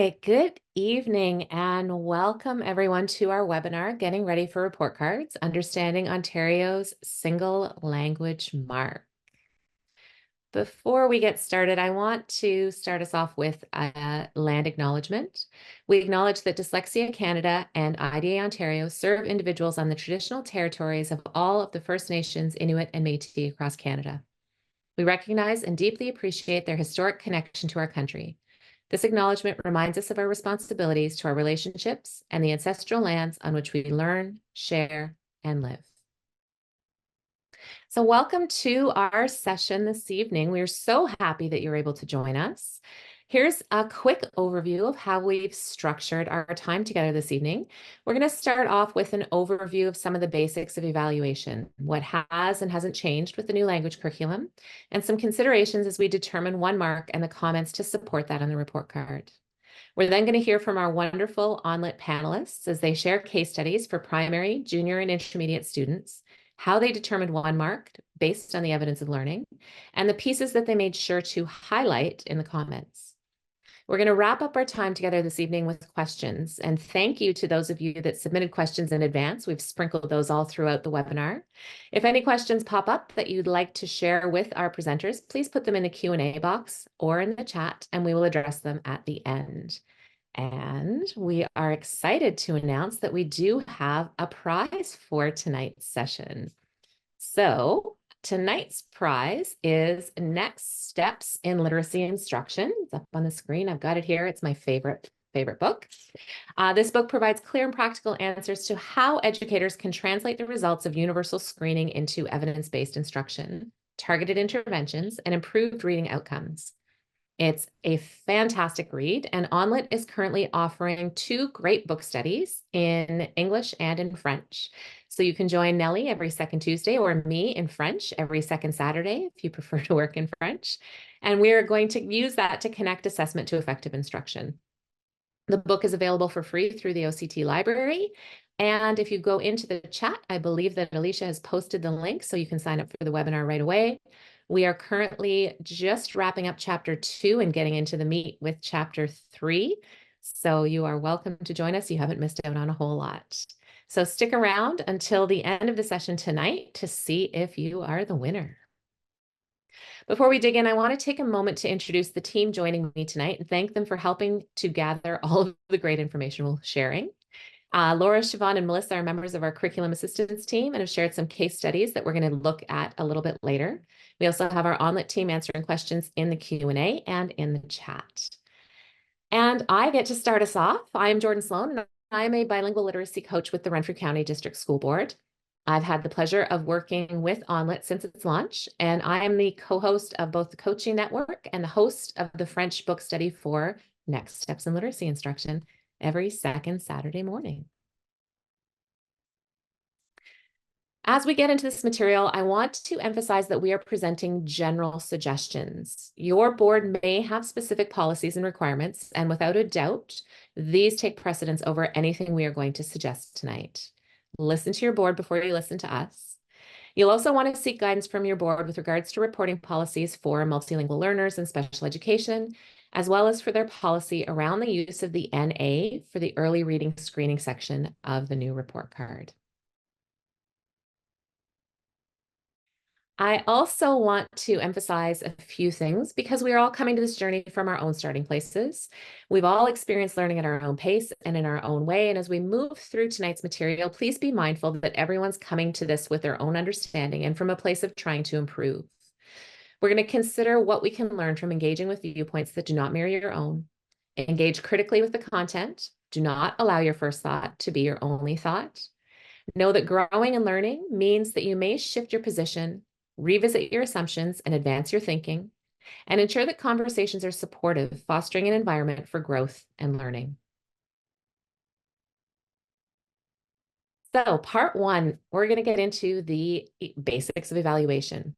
right, good evening and welcome everyone to our webinar, Getting Ready for Report Cards, Understanding Ontario's Single Language Mark. Before we get started, I want to start us off with a land acknowledgement. We acknowledge that Dyslexia Canada and IDA Ontario serve individuals on the traditional territories of all of the First Nations, Inuit, and Métis across Canada. We recognize and deeply appreciate their historic connection to our country. This acknowledgement reminds us of our responsibilities to our relationships and the ancestral lands on which we learn, share, and live. So welcome to our session this evening. We're so happy that you're able to join us. Here's a quick overview of how we've structured our time together this evening. We're going to start off with an overview of some of the basics of evaluation, what has and hasn't changed with the new language curriculum, and some considerations as we determine one mark and the comments to support that on the report card. We're then going to hear from our wonderful ONlit panelists as they share case studies for primary, junior, and intermediate students, how they determined one mark based on the evidence of learning, and the pieces that they made sure to highlight in the comments. We're going to wrap up our time together this evening with questions, and thank you to those of you that submitted questions in advance. We've sprinkled those all throughout the webinar. If any questions pop up that you'd like to share with our presenters, please put them in the Q&A box or in the chat, and we will address them at the end. And we are excited to announce that we do have a prize for tonight's session. So tonight's prize is Next Steps in Literacy Instruction. It's up on the screen. I've got it here. It's my favorite book. This book provides clear and practical answers to how educators can translate the results of universal screening into evidence-based instruction, targeted interventions, and improved reading outcomes. It's a fantastic read, and ONlit is currently offering 2 great book studies in English and in French. So you can join Nellie every second Tuesday or me in French every second Saturday if you prefer to work in French. And we're going to use that to connect assessment to effective instruction. The book is available for free through the OCT library. And if you go into the chat, I believe that Alicia has posted the link so you can sign up for the webinar right away. We are currently just wrapping up chapter 2 and getting into the meat with chapter 3. So you are welcome to join us. You haven't missed out on a whole lot. So stick around until the end of the session tonight to see if you are the winner. Before we dig in, I want to take a moment to introduce the team joining me tonight and thank them for helping to gather all of the great information we're sharing. Laura, Siobhain, and Melissa are members of our curriculum assistance team and have shared some case studies that we're going to look at a little bit later. We also have our ONlit team answering questions in the Q&A and in the chat. And I get to start us off. I am Jordan Sloan, and I am a bilingual literacy coach with the Renfrew County District School Board. I've had the pleasure of working with ONlit since its launch, and I am the co-host of both the Coaching Network and the host of the French book study for Next Steps in Literacy Instruction every second Saturday morning. As we get into this material, I want to emphasize that we are presenting general suggestions. Your board may have specific policies and requirements, and without a doubt, these take precedence over anything we are going to suggest tonight. Listen to your board before you listen to us. You'll also want to seek guidance from your board with regards to reporting policies for multilingual learners and special education, as well as for their policy around the use of the NA for the early reading screening section of the new report card. I also want to emphasize a few things because we are all coming to this journey from our own starting places. We've all experienced learning at our own pace and in our own way. And as we move through tonight's material, please be mindful that everyone's coming to this with their own understanding and from a place of trying to improve. We're going to consider what we can learn from engaging with viewpoints that do not mirror your own. Engage critically with the content. Do not allow your first thought to be your only thought. Know that growing and learning means that you may shift your position, revisit your assumptions, and advance your thinking, and ensure that conversations are supportive, fostering an environment for growth and learning. So part 1, we're going to get into the basics of evaluation.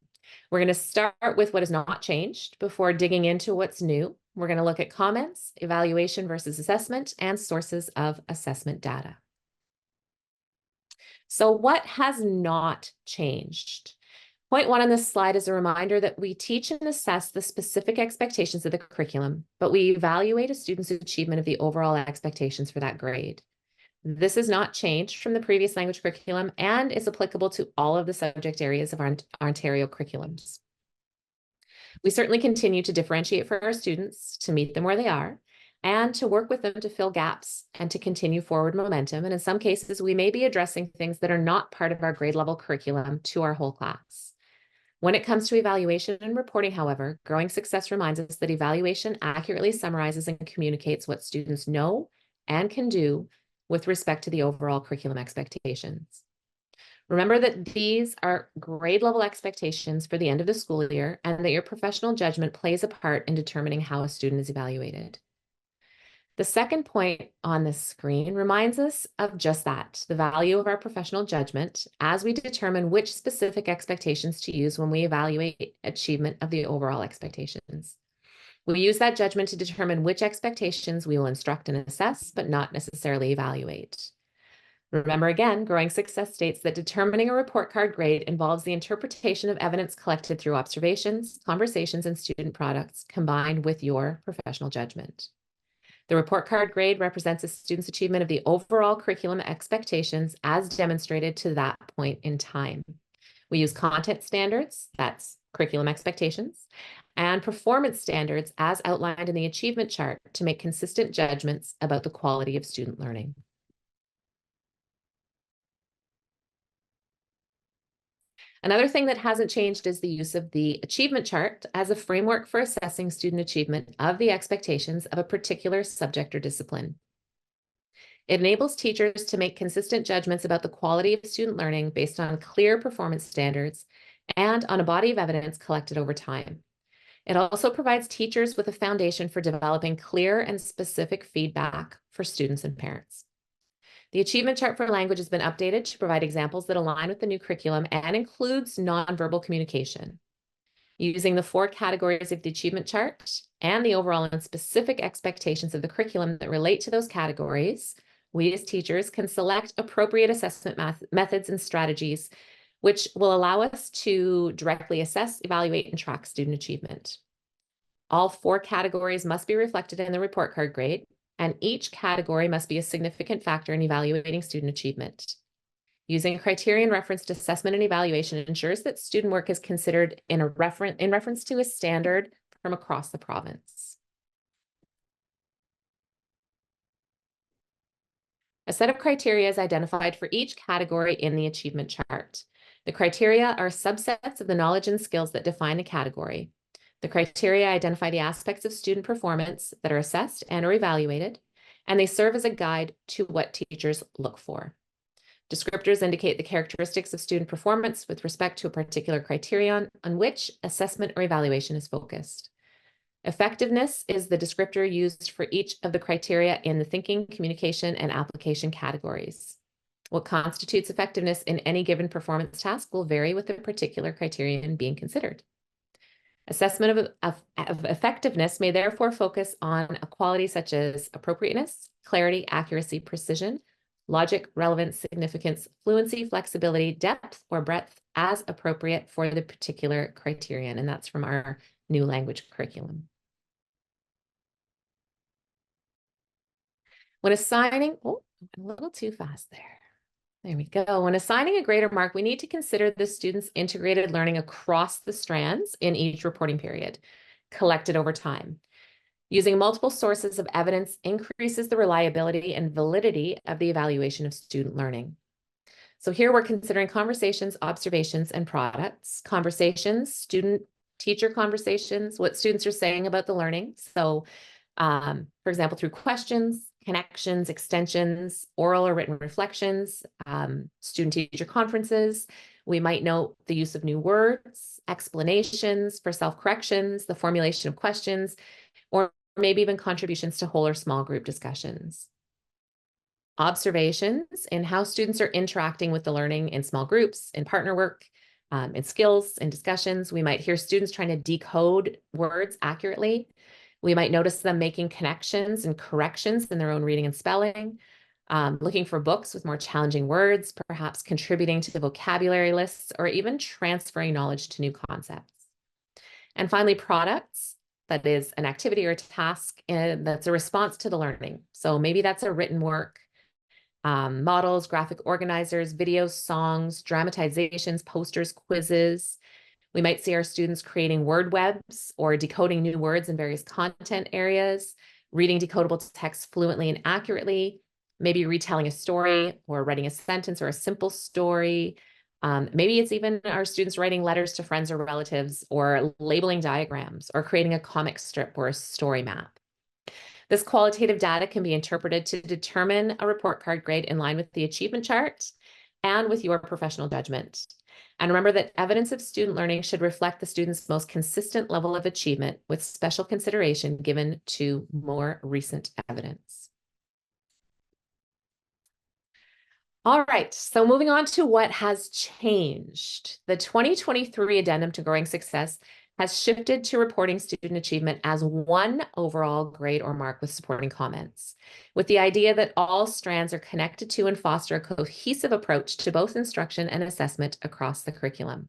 We're going to start with what has not changed before digging into what's new. We're going to look at comments, evaluation versus assessment, and sources of assessment data. So what has not changed? Point 1 on this slide is a reminder that we teach and assess the specific expectations of the curriculum, but we evaluate a student's achievement of the overall expectations for that grade. This has not changed from the previous language curriculum and is applicable to all of the subject areas of our Ontario curriculums. We certainly continue to differentiate for our students, to meet them where they are, and to work with them to fill gaps and to continue forward momentum. And in some cases, we may be addressing things that are not part of our grade level curriculum to our whole class. When it comes to evaluation and reporting, however, Growing Success reminds us that evaluation accurately summarizes and communicates what students know and can do with respect to the overall curriculum expectations. Remember that these are grade level expectations for the end of the school year and that your professional judgment plays a part in determining how a student is evaluated. The second point on the screen reminds us of just that, the value of our professional judgment as we determine which specific expectations to use when we evaluate achievement of the overall expectations. We use that judgment to determine which expectations we will instruct and assess, but not necessarily evaluate. Remember again, Growing Success states that determining a report card grade involves the interpretation of evidence collected through observations, conversations, and student products combined with your professional judgment. The report card grade represents a student's achievement of the overall curriculum expectations as demonstrated to that point in time. We use content standards, that's curriculum expectations, and performance standards as outlined in the achievement chart to make consistent judgments about the quality of student learning. Another thing that hasn't changed is the use of the achievement chart as a framework for assessing student achievement of the expectations of a particular subject or discipline. It enables teachers to make consistent judgments about the quality of student learning based on clear performance standards and on a body of evidence collected over time. It also provides teachers with a foundation for developing clear and specific feedback for students and parents. The achievement chart for language has been updated to provide examples that align with the new curriculum and includes nonverbal communication. Using the 4 categories of the achievement chart and the overall and specific expectations of the curriculum that relate to those categories, we as teachers can select appropriate assessment methods and strategies, which will allow us to directly assess, evaluate, and track student achievement. All 4 categories must be reflected in the report card grade, and each category must be a significant factor in evaluating student achievement. Using a criterion referenced assessment and evaluation ensures that student work is considered in reference to a standard from across the province. A set of criteria is identified for each category in the achievement chart. The criteria are subsets of the knowledge and skills that define a category. The criteria identify the aspects of student performance that are assessed and or evaluated, and they serve as a guide to what teachers look for. Descriptors indicate the characteristics of student performance with respect to a particular criterion on which assessment or evaluation is focused. Effectiveness is the descriptor used for each of the criteria in the thinking, communication, and application categories. What constitutes effectiveness in any given performance task will vary with the particular criterion being considered. Assessment of effectiveness may therefore focus on a quality such as appropriateness, clarity, accuracy, precision, logic, relevance, significance, fluency, flexibility, depth, or breadth as appropriate for the particular criterion. And that's from our new language curriculum. When assigning, oh, a little too fast there. There we go. When assigning a grade or mark, we need to consider the student's integrated learning across the strands in each reporting period, collected over time. Using multiple sources of evidence increases the reliability and validity of the evaluation of student learning. So here we're considering conversations, observations, and products. Conversations, student-teacher conversations, what students are saying about the learning. So, for example, through questions, connections, extensions, oral or written reflections, student-teacher conferences. We might note the use of new words, explanations for self-corrections, the formulation of questions, or maybe even contributions to whole or small group discussions. Observations in how students are interacting with the learning in small groups, in partner work, in skills, in discussions. We might hear students trying to decode words accurately. We might notice them making connections and corrections in their own reading and spelling. looking for books with more challenging words, perhaps contributing to the vocabulary lists, or even transferring knowledge to new concepts. And finally, products. That is an activity or a task that's a response to the learning. So maybe that's a written work, models, graphic organizers, videos, songs, dramatizations, posters, quizzes. We might see our students creating word webs or decoding new words in various content areas, reading decodable text fluently and accurately, maybe retelling a story or writing a sentence or a simple story. Maybe it's even our students writing letters to friends or relatives, or labeling diagrams, or creating a comic strip or a story map. This qualitative data can be interpreted to determine a report card grade in line with the achievement chart and with your professional judgment. And remember that evidence of student learning should reflect the student's most consistent level of achievement, with special consideration given to more recent evidence. All right, so moving on to what has changed. The 2023 Addendum to Growing Success has shifted to reporting student achievement as one overall grade or mark with supporting comments, with the idea that all strands are connected to and foster a cohesive approach to both instruction and assessment across the curriculum.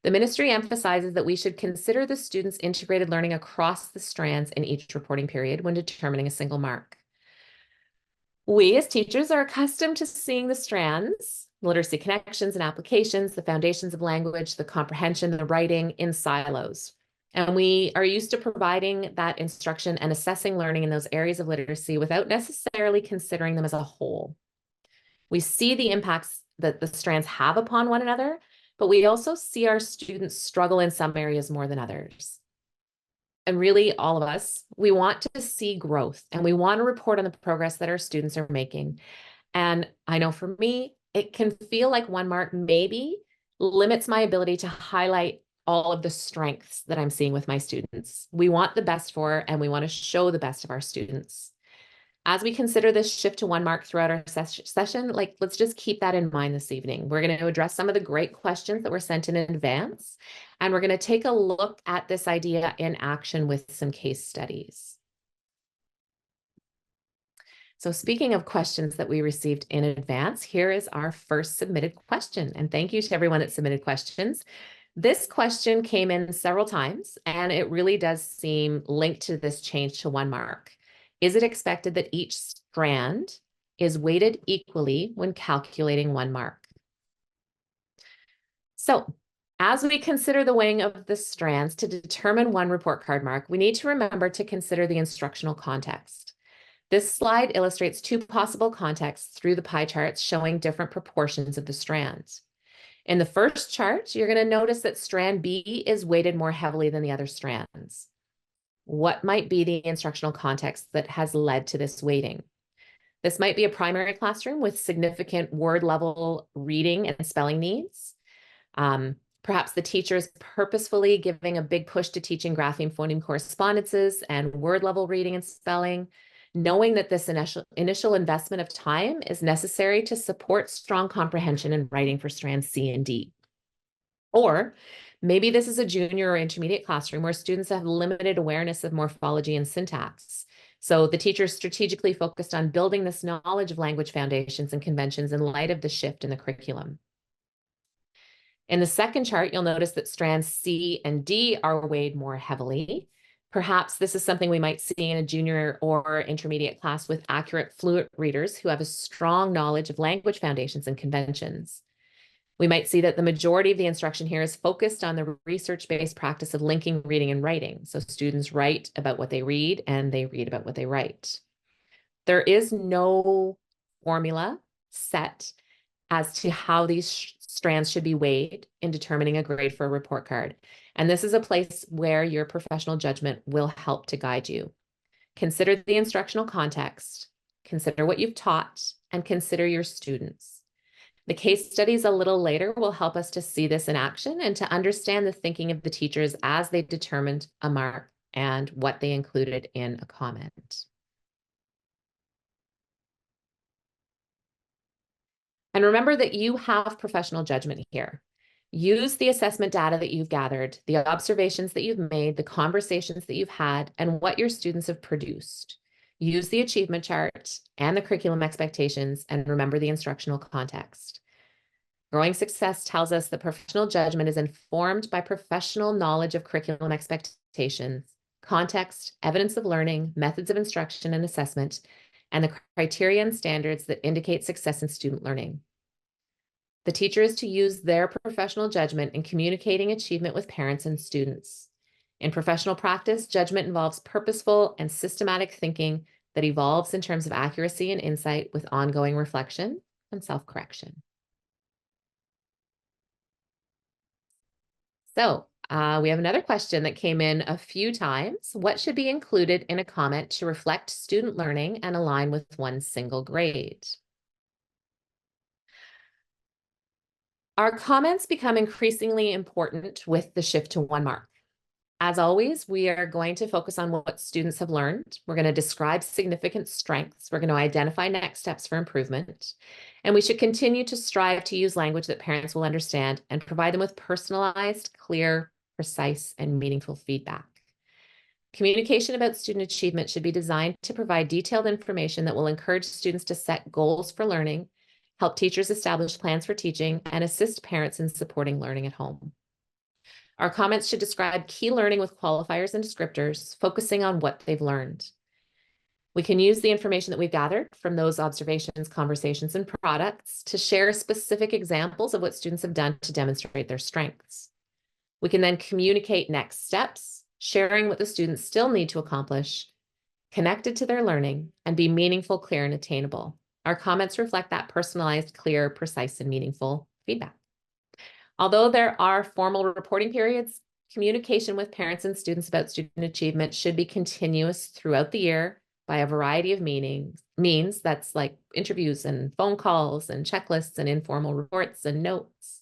The ministry emphasizes that we should consider the students' integrated learning across the strands in each reporting period when determining a single mark. We as teachers are accustomed to seeing the strands, literacy connections and applications, the foundations of language, the comprehension, the writing in silos. And we are used to providing that instruction and assessing learning in those areas of literacy without necessarily considering them as a whole. We see the impacts that the strands have upon one another, but we also see our students struggle in some areas more than others. And really, all of us, we want to see growth, and we want to report on the progress that our students are making. And I know for me, it can feel like one mark maybe limits my ability to highlight all of the strengths that I'm seeing with my students. We want the best for, and we want to show the best of our students. As we consider this shift to one mark throughout our session, let's just keep that in mind this evening. We're going to address some of the great questions that were sent in advance, and we're going to take a look at this idea in action with some case studies. So speaking of questions that we received in advance, here is our first submitted question. And thank you to everyone that submitted questions. This question came in several times, and it really does seem linked to this change to one mark. Is it expected that each strand is weighted equally when calculating one mark? So as we consider the weighing of the strands to determine one report card mark, we need to remember to consider the instructional context. This slide illustrates two possible contexts through the pie charts showing different proportions of the strands. In the first chart, you're going to notice that strand B is weighted more heavily than the other strands. What might be the instructional context that has led to this weighting? This might be a primary classroom with significant word level reading and spelling needs. Perhaps the teacher is purposefully giving a big push to teaching grapheme phoneme correspondences and word level reading and spelling, knowing that this initial investment of time is necessary to support strong comprehension in writing for strands C and D. Or maybe this is a junior or intermediate classroom where students have limited awareness of morphology and syntax. So the teacher is strategically focused on building this knowledge of language foundations and conventions in light of the shift in the curriculum. In the second chart, you'll notice that strands C and D are weighed more heavily. Perhaps this is something we might see in a junior or intermediate class with accurate, fluent readers who have a strong knowledge of language foundations and conventions. We might see that the majority of the instruction here is focused on the research-based practice of linking reading and writing. So students write about what they read and they read about what they write. There is no formula set as to how these strands should be weighed in determining a grade for a report card. And this is a place where your professional judgment will help to guide you. Consider the instructional context, consider what you've taught, and consider your students. The case studies a little later will help us to see this in action and to understand the thinking of the teachers as they determined a mark and what they included in a comment. And remember that you have professional judgment here. Use the assessment data that you've gathered, the observations that you've made, the conversations that you've had, and what your students have produced. Use the achievement chart and the curriculum expectations, and remember the instructional context. Growing Success tells us that professional judgment is informed by professional knowledge of curriculum expectations, context, evidence of learning, methods of instruction and assessment, and the criteria and standards that indicate success in student learning. The teacher is to use their professional judgment in communicating achievement with parents and students. In professional practice, judgment involves purposeful and systematic thinking that evolves in terms of accuracy and insight with ongoing reflection and self-correction. So we have another question that came in a few times. What should be included in a comment to reflect student learning and align with one single grade? Our comments become increasingly important with the shift to 1 mark. As always, we are going to focus on what students have learned. We're going to describe significant strengths. We're going to identify next steps for improvement. And we should continue to strive to use language that parents will understand and provide them with personalized, clear, precise, and meaningful feedback. Communication about student achievement should be designed to provide detailed information that will encourage students to set goals for learning, help teachers establish plans for teaching, and assist parents in supporting learning at home. Our comments should describe key learning with qualifiers and descriptors, focusing on what they've learned. We can use the information that we've gathered from those observations, conversations, and products to share specific examples of what students have done to demonstrate their strengths. We can then communicate next steps, sharing what the students still need to accomplish, connected to their learning, and be meaningful, clear, and attainable. Our comments reflect that personalized, clear, precise, and meaningful feedback. Although there are formal reporting periods, communication with parents and students about student achievement should be continuous throughout the year by a variety of means. That's like interviews and phone calls and checklists and informal reports and notes.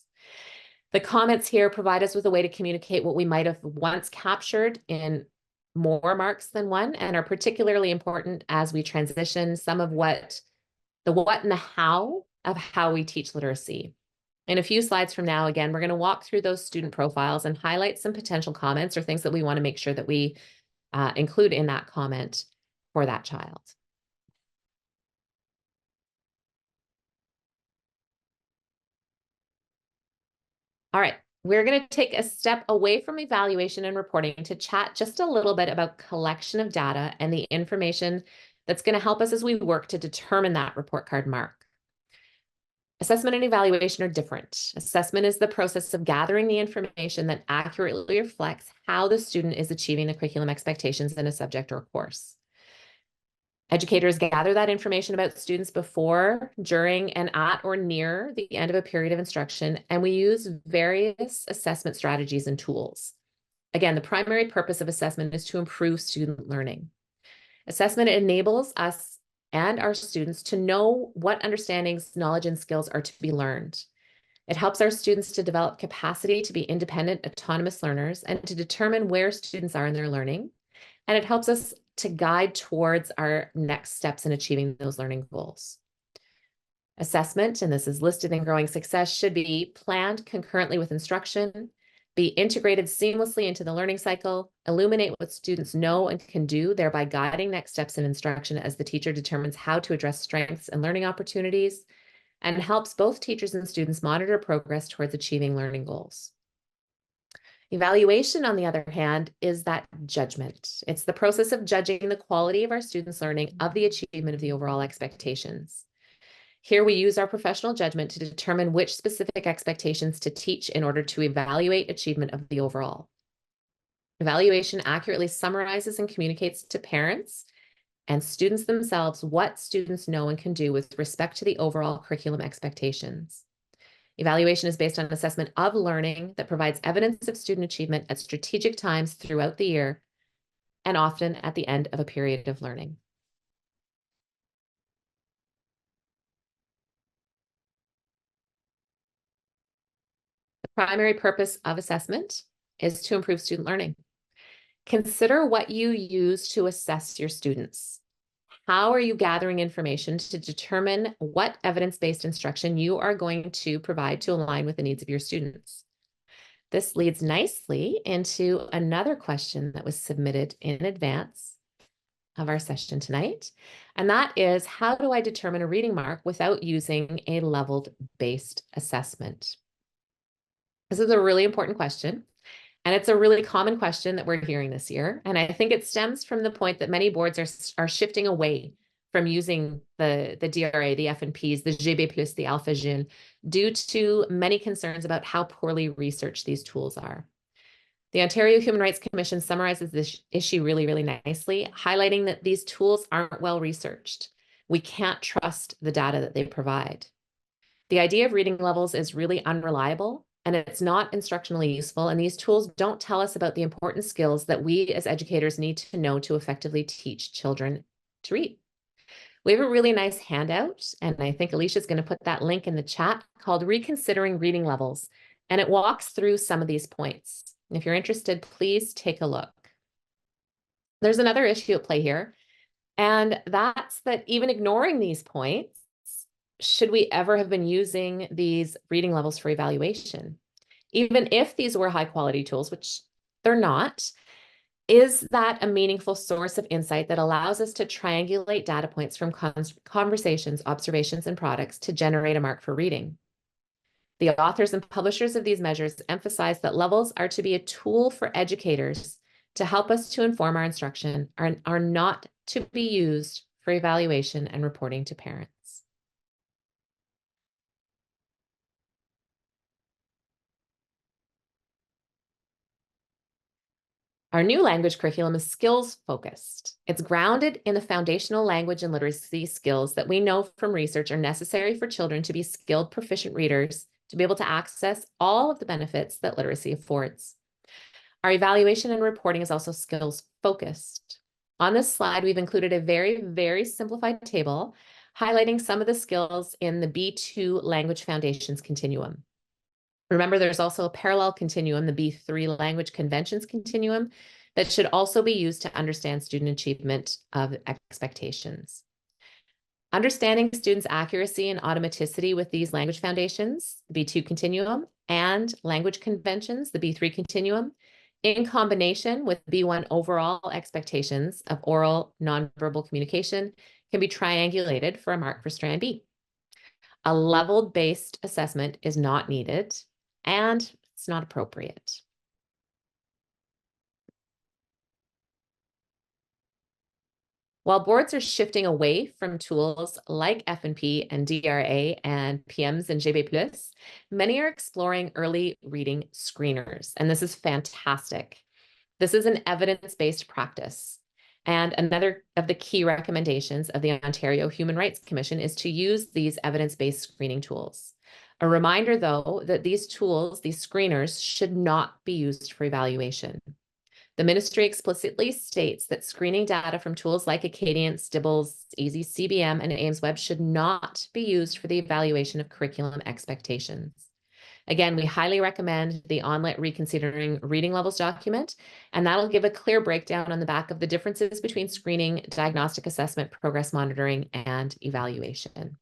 The comments here provide us with a way to communicate what we might have once captured in more marks than 1 and are particularly important as we transition some of the what and the how of how we teach literacy. In a few slides from now, again, we're going to walk through those student profiles and highlight some potential comments or things that we want to make sure that we include in that comment for that child. All right, we're going to take a step away from evaluation and reporting to chat just a little bit about collection of data and the information that's going to help us as we work to determine that report card mark. Assessment and evaluation are different. Assessment is the process of gathering the information that accurately reflects how the student is achieving the curriculum expectations in a subject or course. Educators gather that information about students before, during, and at or near the end of a period of instruction, and we use various assessment strategies and tools. Again, the primary purpose of assessment is to improve student learning. Assessment enables us and our students to know what understandings, knowledge, and skills are to be learned. It helps our students to develop capacity to be independent, autonomous learners and to determine where students are in their learning. And it helps us to guide towards our next steps in achieving those learning goals. Assessment, and this is listed in Growing Success, should be planned concurrently with instruction, be integrated seamlessly into the learning cycle, illuminate what students know and can do, thereby guiding next steps in instruction as the teacher determines how to address strengths and learning opportunities, and helps both teachers and students monitor progress towards achieving learning goals. Evaluation, on the other hand, is that judgment. It's the process of judging the quality of our students' learning of the achievement of the overall expectations. Here we use our professional judgment to determine which specific expectations to teach in order to evaluate achievement of the overall. Evaluation accurately summarizes and communicates to parents and students themselves what students know and can do with respect to the overall curriculum expectations. Evaluation is based on assessment of learning that provides evidence of student achievement at strategic times throughout the year and often at the end of a period of learning. The primary purpose of assessment is to improve student learning. Consider what you use to assess your students. How are you gathering information to determine what evidence-based instruction you are going to provide to align with the needs of your students? This leads nicely into another question that was submitted in advance of our session tonight, and that is, how do I determine a reading mark without using a leveled-based assessment? This is a really important question, and it's a really common question that we're hearing this year. And I think it stems from the point that many boards are shifting away from using the DRA, the FNPs, the GB+, the AlphaGen, due to many concerns about how poorly researched these tools are. The Ontario Human Rights Commission summarizes this issue really, really nicely, highlighting that these tools aren't well researched. We can't trust the data that they provide. The idea of reading levels is really unreliable, and it's not instructionally useful, and these tools don't tell us about the important skills that we as educators need to know to effectively teach children to read. We have a really nice handout, and I think Alicia's going to put that link in the chat, called Reconsidering Reading Levels, and it walks through some of these points. If you're interested, please take a look. There's another issue at play here, and that's that even ignoring these points, should we ever have been using these reading levels for evaluation? Even if these were high quality tools, which they're not, is that a meaningful source of insight that allows us to triangulate data points from conversations, observations, and products to generate a mark for reading? The authors and publishers of these measures emphasize that levels are to be a tool for educators to help us to inform our instruction, are not to be used for evaluation and reporting to parents. Our new language curriculum is skills-focused. It's grounded in the foundational language and literacy skills that we know from research are necessary for children to be skilled, proficient readers, to be able to access all of the benefits that literacy affords. Our evaluation and reporting is also skills-focused. On this slide, we've included a very, very simplified table highlighting some of the skills in the B2 Language Foundations continuum. Remember, there's also a parallel continuum, the B3 Language Conventions continuum, that should also be used to understand student achievement of expectations. Understanding students' accuracy and automaticity with these language foundations, the B2 continuum, and language conventions, the B3 continuum, in combination with B1 overall expectations of oral nonverbal communication, can be triangulated for a mark for strand B. A level-based assessment is not needed, and it's not appropriate. While boards are shifting away from tools like FNP and DRA and PMs and GB+, many are exploring early reading screeners, and this is fantastic. This is an evidence-based practice. And another of the key recommendations of the Ontario Human Rights Commission is to use these evidence-based screening tools. A reminder, though, that these tools, these screeners, should not be used for evaluation. The ministry explicitly states that screening data from tools like Acadian, Stibbles, Easy CBM, and AimsWeb should not be used for the evaluation of curriculum expectations. Again, we highly recommend the ONlit Reconsidering Reading Levels document, and that'll give a clear breakdown on the back of the differences between screening, diagnostic assessment, progress monitoring, and evaluation.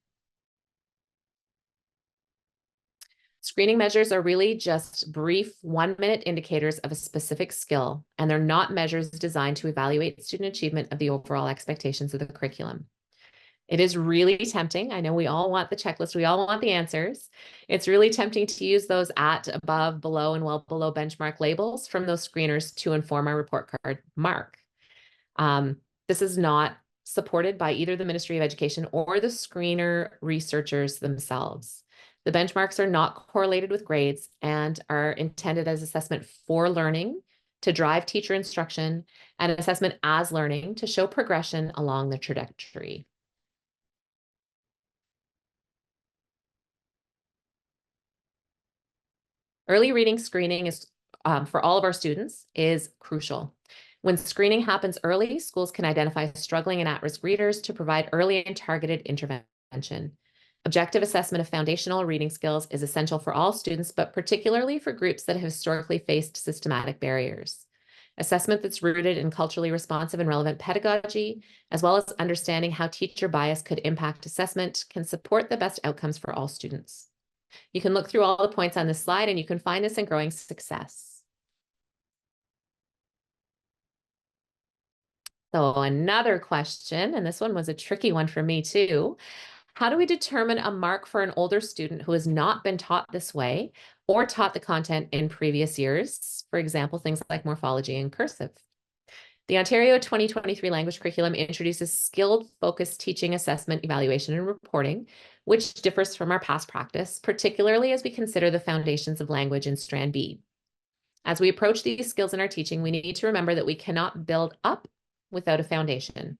Screening measures are really just brief 1-minute indicators of a specific skill, and they're not measures designed to evaluate student achievement of the overall expectations of the curriculum. It is really tempting. I know we all want the checklist. We all want the answers. It's really tempting to use those at, above, below, and well below benchmark labels from those screeners to inform our report card mark. This is not supported by either the Ministry of Education or the screener researchers themselves. The benchmarks are not correlated with grades and are intended as assessment for learning, to drive teacher instruction, and assessment as learning to show progression along the trajectory. Early reading screening is for all of our students is crucial. When screening happens early, schools can identify struggling and at-risk readers to provide early and targeted intervention. Objective assessment of foundational reading skills is essential for all students, but particularly for groups that have historically faced systematic barriers. Assessment that's rooted in culturally responsive and relevant pedagogy, as well as understanding how teacher bias could impact assessment, can support the best outcomes for all students. You can look through all the points on this slide, and you can find this in Growing Success. So another question, and this one was a tricky one for me too. How do we determine a mark for an older student who has not been taught this way or taught the content in previous years? For example, things like morphology and cursive. The Ontario 2023 language curriculum introduces skilled-focused teaching, assessment, evaluation, and reporting, which differs from our past practice, particularly as we consider the foundations of language in Strand B. As we approach these skills in our teaching, we need to remember that we cannot build up without a foundation.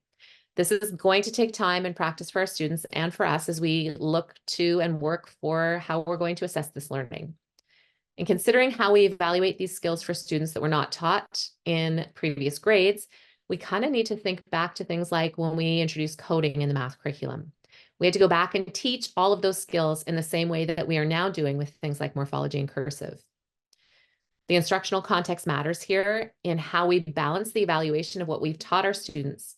This is going to take time and practice for our students and for us as we look to and work for how we're going to assess this learning. In considering how we evaluate these skills for students that were not taught in previous grades, we kind of need to think back to things like when we introduced coding in the math curriculum. We had to go back and teach all of those skills in the same way that we are now doing with things like morphology and cursive. The instructional context matters here in how we balance the evaluation of what we've taught our students,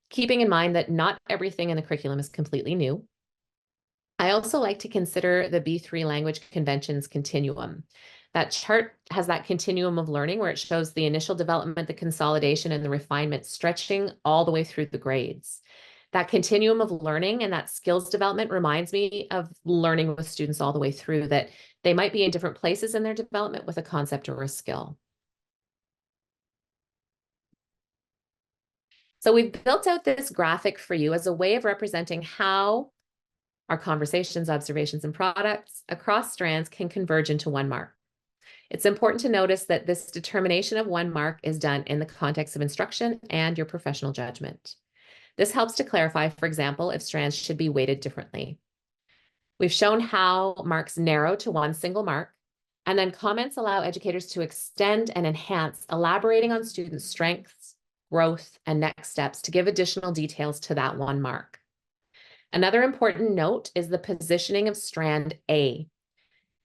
keeping in mind that not everything in the curriculum is completely new. I also like to consider the B3 language conventions continuum. That chart has that continuum of learning where it shows the initial development, the consolidation, and the refinement stretching all the way through the grades. That continuum of learning and that skills development reminds me of learning with students all the way through, that they might be in different places in their development with a concept or a skill. So we've built out this graphic for you as a way of representing how our conversations, observations, and products across strands can converge into one mark. It's important to notice that this determination of one mark is done in the context of instruction and your professional judgment. This helps to clarify, for example, if strands should be weighted differently. We've shown how marks narrow to one single mark, and then comments allow educators to extend and enhance, elaborating on students' strengths, growth, and next steps to give additional details to that one mark. Another important note is the positioning of strand A,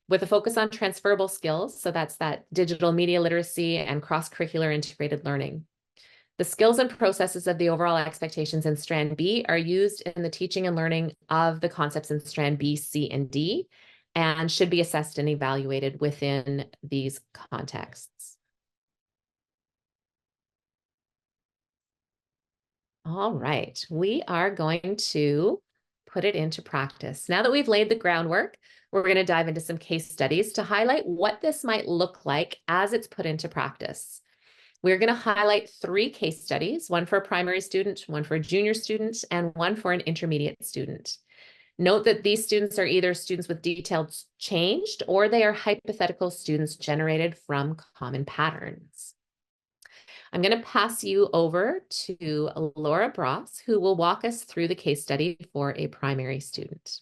with a focus on transferable skills. So that's that digital media literacy and cross-curricular integrated learning. The skills and processes of the overall expectations in strand B are used in the teaching and learning of the concepts in strand B, C, and D, and should be assessed and evaluated within these contexts. All right, we are going to put it into practice. Now that we've laid the groundwork, we're going to dive into some case studies to highlight what this might look like as it's put into practice. We're going to highlight 3 case studies, one for a primary student, one for a junior student, and one for an intermediate student. Note that these students are either students with details changed or they are hypothetical students generated from common patterns. I'm going to pass you over to Laura Bross, who will walk us through the case study for a primary student.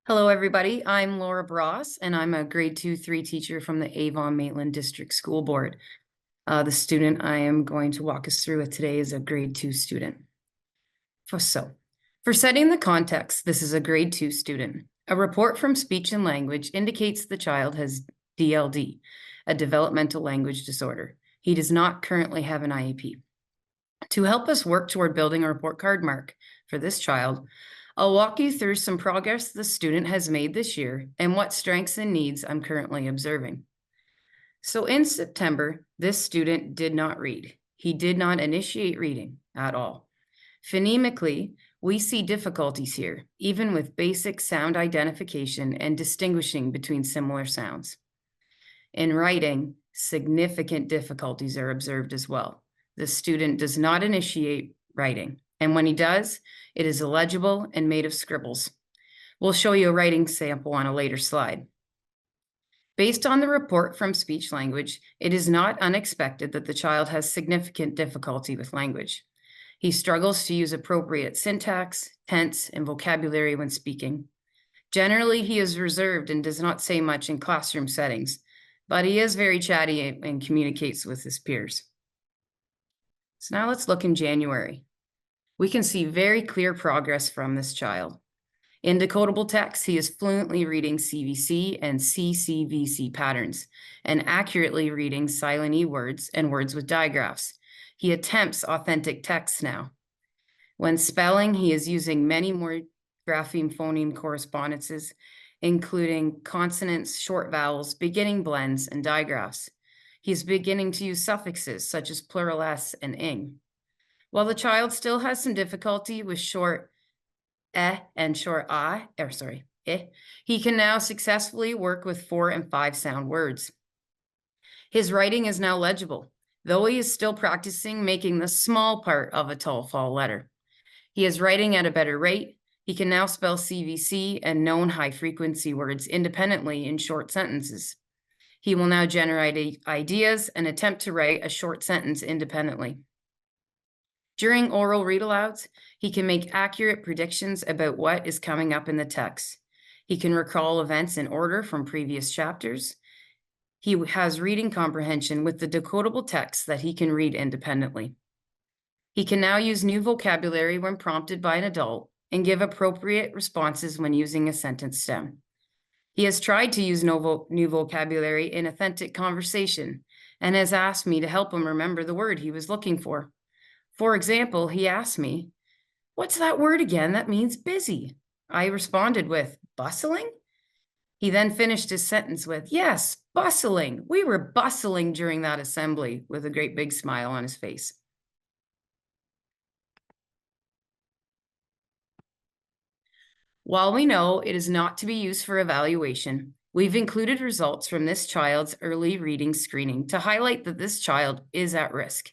Hello, everybody. I'm Laura Bross, and I'm a grade 2-3 teacher from the Avon-Maitland District School Board. The student I am going to walk us through with today is a grade 2 student. For setting the context, this is a grade 2 student. A report from Speech and Language indicates the child has DLD, a developmental language disorder. He does not currently have an IEP. To help us work toward building a report card mark for this child, I'll walk you through some progress the student has made this year and what strengths and needs I'm currently observing. So in September, this student did not read. He did not initiate reading at all. Phonemically, we see difficulties here, even with basic sound identification and distinguishing between similar sounds. In writing, significant difficulties are observed as well. The student does not initiate writing, and when he does, it is illegible and made of scribbles. We'll show you a writing sample on a later slide. Based on the report from Speech Language, it is not unexpected that the child has significant difficulty with language. He struggles to use appropriate syntax, tense, and vocabulary when speaking. Generally, he is reserved and does not say much in classroom settings, but he is very chatty and communicates with his peers. So now let's look in January. We can see very clear progress from this child. In decodable text, he is fluently reading CVC and CCVC patterns and accurately reading silent E words and words with digraphs. He attempts authentic text now. When spelling, he is using many more grapheme-phoneme correspondences, including consonants, short vowels, beginning blends, and digraphs. He is beginning to use suffixes such as plural s and ing. While the child still has some difficulty with short and short he can now successfully work with 4 and 5 sound words. His writing is now legible, though he is still practicing making the small part of a tall fall letter. He is writing at a better rate. He can now spell CVC and known high-frequency words independently in short sentences. He will now generate ideas and attempt to write a short sentence independently. During oral read-alouds, he can make accurate predictions about what is coming up in the text. He can recall events in order from previous chapters. He has reading comprehension with the decodable text that he can read independently. He can now use new vocabulary when prompted by an adult and give appropriate responses when using a sentence stem. He has tried to use new vocabulary in authentic conversation and has asked me to help him remember the word he was looking for. For example, he asked me, "What's that word again that means busy?" I responded with, "Bustling?" He then finished his sentence with, "Yes, bustling. We were bustling during that assembly," with a great big smile on his face. While we know it is not to be used for evaluation, we've included results from this child's early reading screening to highlight that this child is at risk.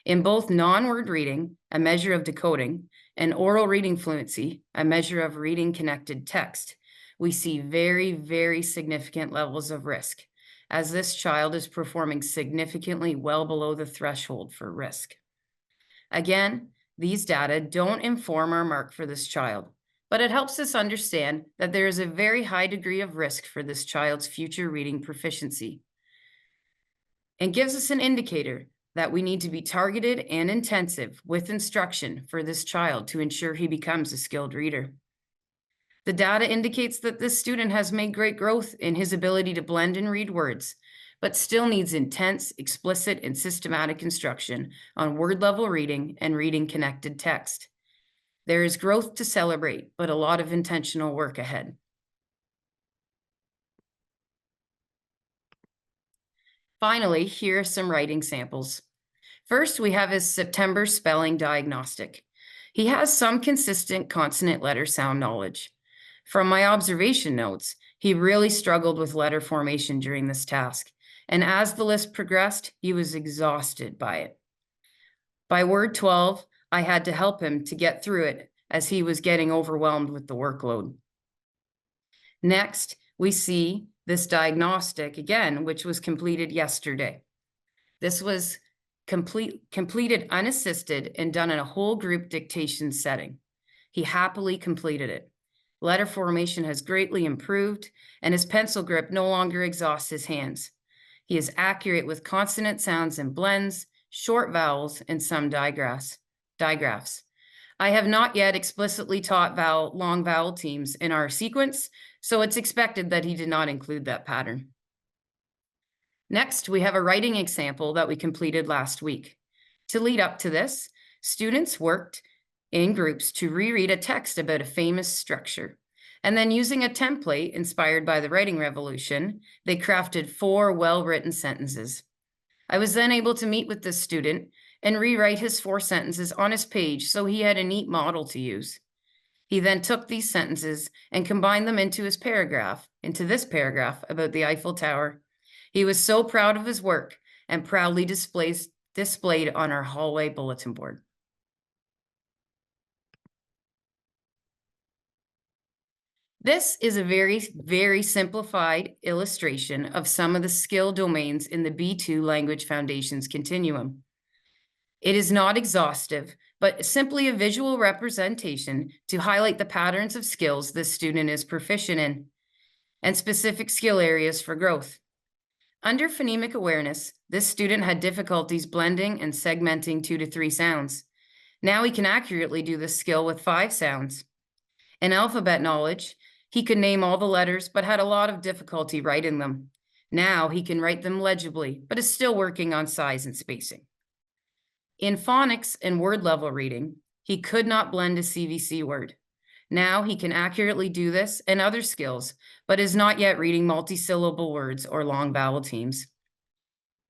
In both non-word reading, a measure of decoding, and oral reading fluency, a measure of reading connected text, we see very, very significant levels of risk, as this child is performing significantly well below the threshold for risk. Again, these data don't inform our mark for this child, but it helps us understand that there is a very high degree of risk for this child's future reading proficiency, and gives us an indicator that we need to be targeted and intensive with instruction for this child to ensure he becomes a skilled reader. The data indicates that this student has made great growth in his ability to blend and read words, but still needs intense, explicit, and systematic instruction on word-level reading and reading connected text. There is growth to celebrate, but a lot of intentional work ahead. Finally, here are some writing samples. First, we have his September spelling diagnostic. He has some consistent consonant letter sound knowledge. From my observation notes, he really struggled with letter formation during this task, and as the list progressed, he was exhausted by it. By word 12, I had to help him to get through it as he was getting overwhelmed with the workload. Next, we see this diagnostic again, which was completed yesterday. This was completed unassisted and done in a whole group dictation setting. He happily completed it. Letter formation has greatly improved, and his pencil grip no longer exhausts his hands. He is accurate with consonant sounds and blends, short vowels, and some digraphs. I have not yet explicitly taught long vowel teams in our sequence, so it's expected that he did not include that pattern. Next, we have a writing example that we completed last week. To lead up to this, students worked in groups to reread a text about a famous structure. And then using a template inspired by the writing revolution, they crafted 4 well-written sentences. I was then able to meet with this student and rewrite his 4 sentences on his page so he had a neat model to use. He then took these sentences and combined them into this paragraph about the Eiffel Tower. He was so proud of his work and proudly displayed on our hallway bulletin board. This is a very, very simplified illustration of some of the skill domains in the B2 Language Foundations continuum. It is not exhaustive, but simply a visual representation to highlight the patterns of skills this student is proficient in and specific skill areas for growth. Under phonemic awareness, this student had difficulties blending and segmenting 2 to 3 sounds. Now he can accurately do this skill with 5 sounds. In alphabet knowledge, he could name all the letters, but had a lot of difficulty writing them. Now he can write them legibly, but is still working on size and spacing. In phonics and word level reading, he could not blend a CVC word. Now he can accurately do this and other skills, but is not yet reading multi-syllable words or long vowel teams.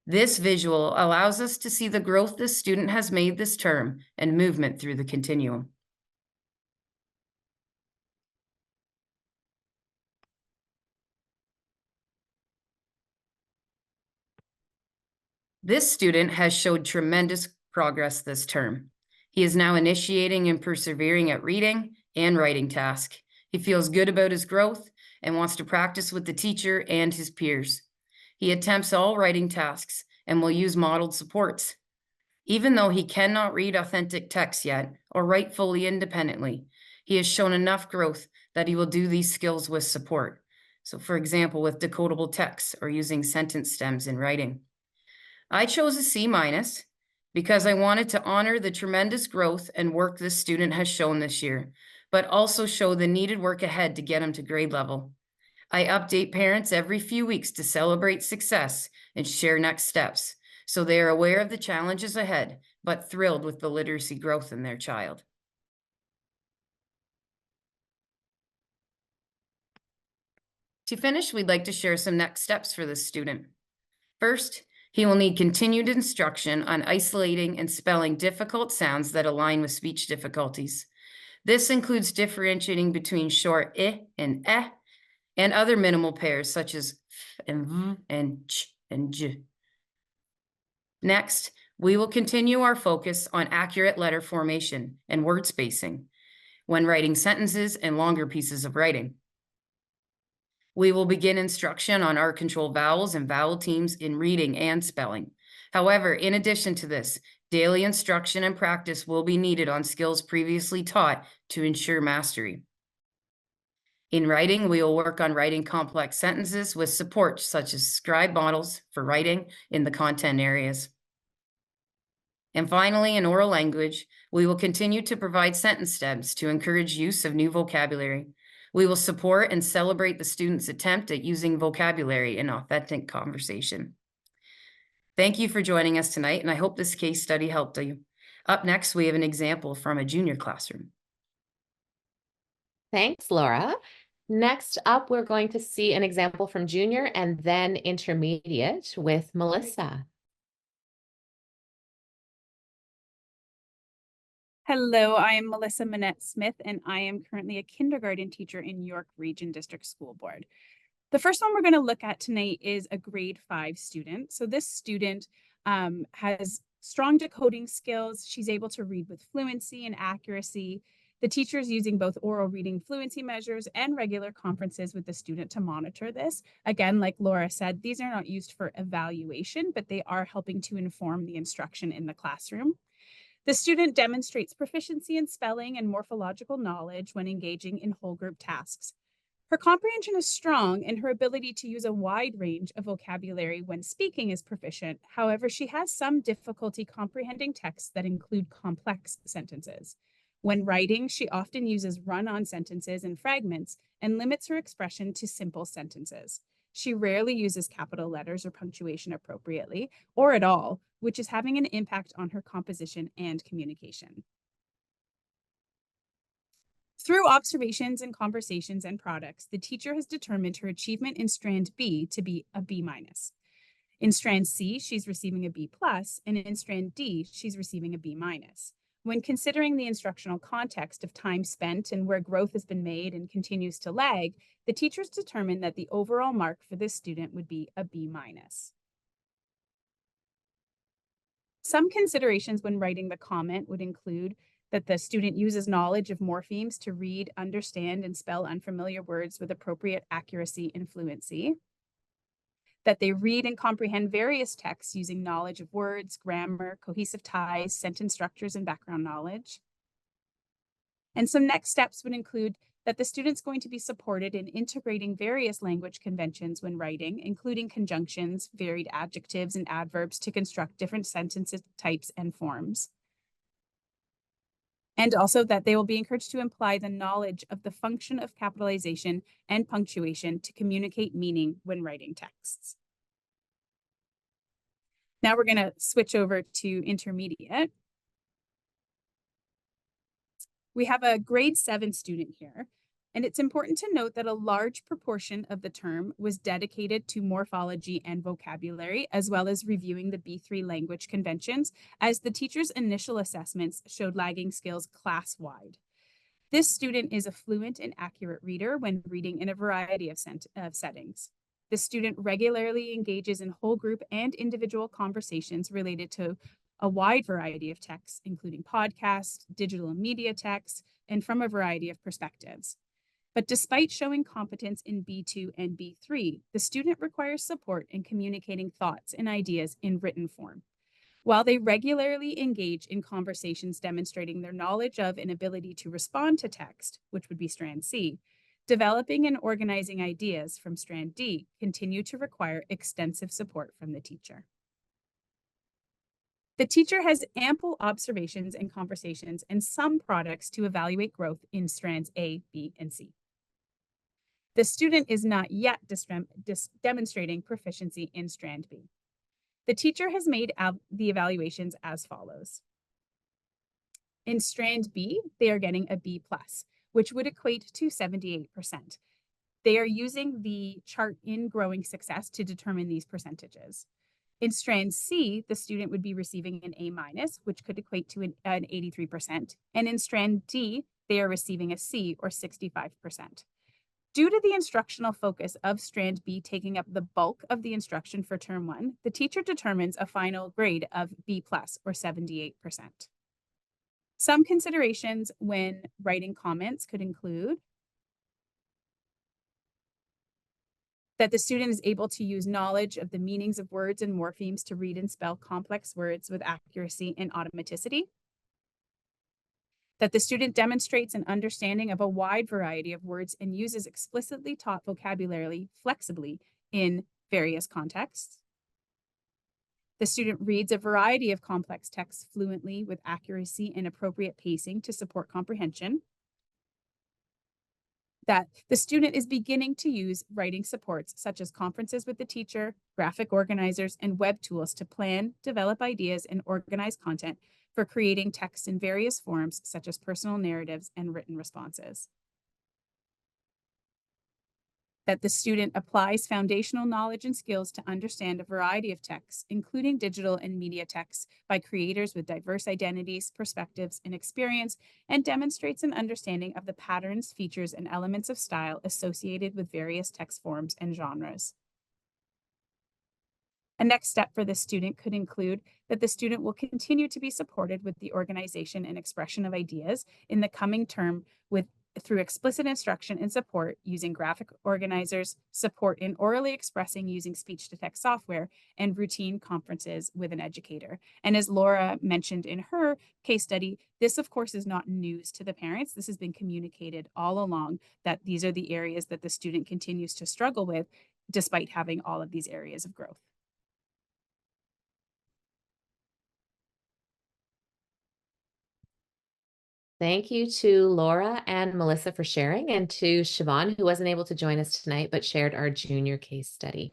This visual allows us to see the growth this student has made this term and movement through the continuum. This student has showed tremendous progress this term. He is now initiating and persevering at reading and writing tasks. He feels good about his growth and wants to practice with the teacher and his peers. He attempts all writing tasks and will use modeled supports. Even though he cannot read authentic text yet or write fully independently, he has shown enough growth that he will do these skills with support. So for example, with decodable text or using sentence stems in writing. I chose a C- because I wanted to honor the tremendous growth and work this student has shown this year, but also show the needed work ahead to get him to grade level. I update parents every few weeks to celebrate success and share next steps, so they are aware of the challenges ahead, but thrilled with the literacy growth in their child. To finish, we'd like to share some next steps for this student. First, he will need continued instruction on isolating and spelling difficult sounds that align with speech difficulties. This includes differentiating between short I and eh, and other minimal pairs such as f and v and ch and j. Next, we will continue our focus on accurate letter formation and word spacing when writing sentences and longer pieces of writing. We will begin instruction on our control vowels and vowel teams in reading and spelling. However, in addition to this, daily instruction and practice will be needed on skills previously taught to ensure mastery. In writing, we will work on writing complex sentences with support such as scribe models for writing in the content areas. And finally, in oral language, we will continue to provide sentence stems to encourage use of new vocabulary. We will support and celebrate the student's attempt at using vocabulary in authentic conversation. Thank you for joining us tonight, and I hope this case study helped you. Up next, we have an example from a junior classroom. Thanks, Laura. Next up, we're going to see an example from junior and then intermediate with Melissa. Hello, I am Melissa Monette Smith, and I am currently a kindergarten teacher in York Region District School Board. The first one we're going to look at tonight is a grade 5 student. So this student has strong decoding skills. She's able to read with fluency and accuracy. The teacher is using both oral reading fluency measures and regular conferences with the student to monitor this. Again, like Laura said, these are not used for evaluation, but they are helping to inform the instruction in the classroom. The student demonstrates proficiency in spelling and morphological knowledge when engaging in whole group tasks. Her comprehension is strong and her ability to use a wide range of vocabulary when speaking is proficient. However, she has some difficulty comprehending texts that include complex sentences. When writing, she often uses run-on sentences and fragments and limits her expression to simple sentences. She rarely uses capital letters or punctuation appropriately, or at all, which is having an impact on her composition and communication. Through observations and conversations and products, the teacher has determined her achievement in strand B to be a B-. In strand C, she's receiving a B+, and in strand D, she's receiving a B-. When considering the instructional context of time spent and where growth has been made and continues to lag, the teachers determined that the overall mark for this student would be a B-. Some considerations when writing the comment would include that the student uses knowledge of morphemes to read, understand, and spell unfamiliar words with appropriate accuracy and fluency, that they read and comprehend various texts using knowledge of words, grammar, cohesive ties, sentence structures, and background knowledge. And some next steps would include that the student's going to be supported in integrating various language conventions when writing, including conjunctions, varied adjectives, and adverbs to construct different sentence types and forms. And also that they will be encouraged to imply the knowledge of the function of capitalization and punctuation to communicate meaning when writing texts. Now we're going to switch over to intermediate. We have a grade 7 student here, And it's important to note that a large proportion of the term was dedicated to morphology and vocabulary, as well as reviewing the B3 language conventions, as the teacher's initial assessments showed lagging skills class-wide. This student is a fluent and accurate reader when reading in a variety of settings. The student regularly engages in whole group and individual conversations related to a wide variety of texts, including podcasts, digital and media texts, and from a variety of perspectives. But despite showing competence in B2 and B3, the student requires support in communicating thoughts and ideas in written form. While they regularly engage in conversations demonstrating their knowledge of and ability to respond to text, which would be strand C, developing and organizing ideas from strand D continue to require extensive support from the teacher. The teacher has ample observations and conversations and some products to evaluate growth in strands A, B, and C. The student is not yet demonstrating proficiency in strand B. The teacher has made the evaluations as follows. In strand B, they are getting a B+, which would equate to 78%. They are using the chart in growing success to determine these percentages. In strand C, the student would be receiving an A-, which could equate to an 83%. And in strand D, they are receiving a C, or 65%. Due to the instructional focus of strand B taking up the bulk of the instruction for term 1, the teacher determines a final grade of B+, or 78%. Some considerations when writing comments could include that the student is able to use knowledge of the meanings of words and morphemes to read and spell complex words with accuracy and automaticity, that the student demonstrates an understanding of a wide variety of words and uses explicitly taught vocabulary flexibly in various contexts. The student reads a variety of complex texts fluently with accuracy and appropriate pacing to support comprehension. That the student is beginning to use writing supports such as conferences with the teacher, graphic organizers, and web tools to plan, develop ideas, and organize content for creating text in various forms such as personal narratives and written responses. That the student applies foundational knowledge and skills to understand a variety of texts, including digital and media texts by creators with diverse identities, perspectives, and experience, and demonstrates an understanding of the patterns, features, and elements of style associated with various text forms and genres. A next step for this student could include that the student will continue to be supported with the organization and expression of ideas in the coming term through explicit instruction and support using graphic organizers, support in orally expressing using speech-to-text software, and routine conferences with an educator. And as Laura mentioned in her case study, this of course is not news to the parents. This has been communicated all along that these are the areas that the student continues to struggle with despite having all of these areas of growth. Thank you to Laura and Melissa for sharing, and to Siobhain, who wasn't able to join us tonight, but shared our junior case study.